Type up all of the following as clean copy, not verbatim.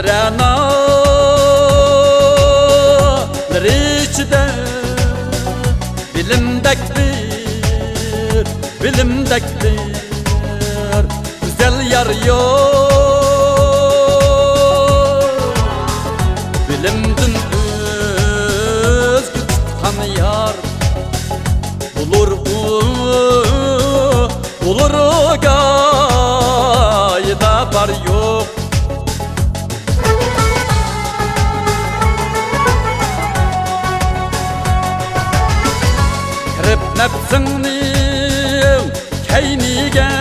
Ranalar içinde bilimdektir güzel yar yok. Bilimdin özgü tutkan yar bulur gayda var yok. Nefsinin keynige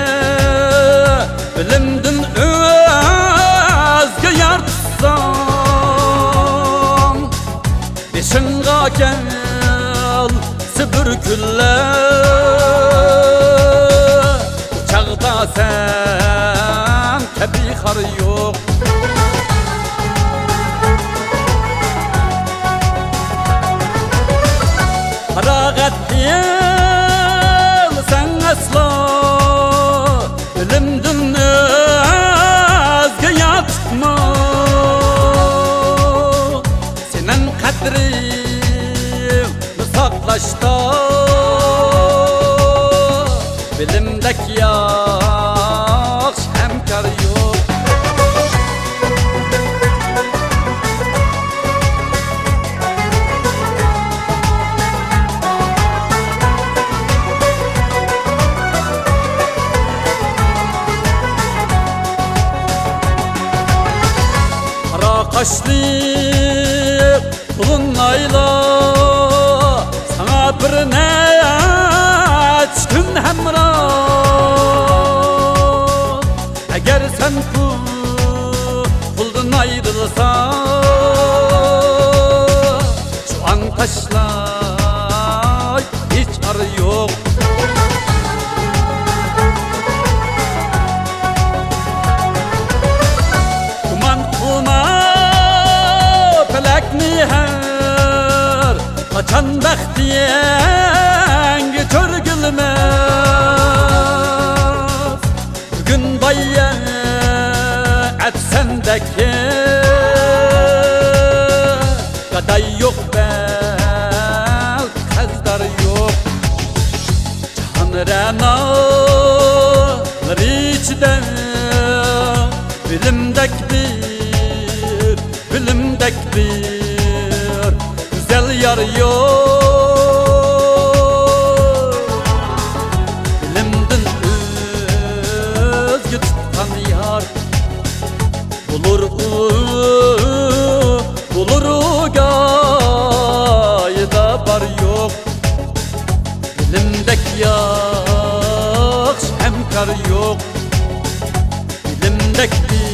bilimdin özgü yar tutsan, beşinga gel sübürkülle çağda sen kebi xar yok. Faragat sen asla bilimdin özgü yatma, senin kadrin saklaşta bilimdek yaxşı hemkar yok. Kaşlı bulunayla sana bir neç gün hemrah. Eğer sen kuldan ayrılsan, şu an taşlar hiç arı yok. Kaçan bekleyen görgülmez, bugün bayya etsendeki gaday yok bel kazdar yok. Can renalar içinde bilimdektir güzel yar yok. Bilimdin özgü tutkan yar bulur gayda var yok. Bilimdek yaxşı hemkar yok, bilimdektir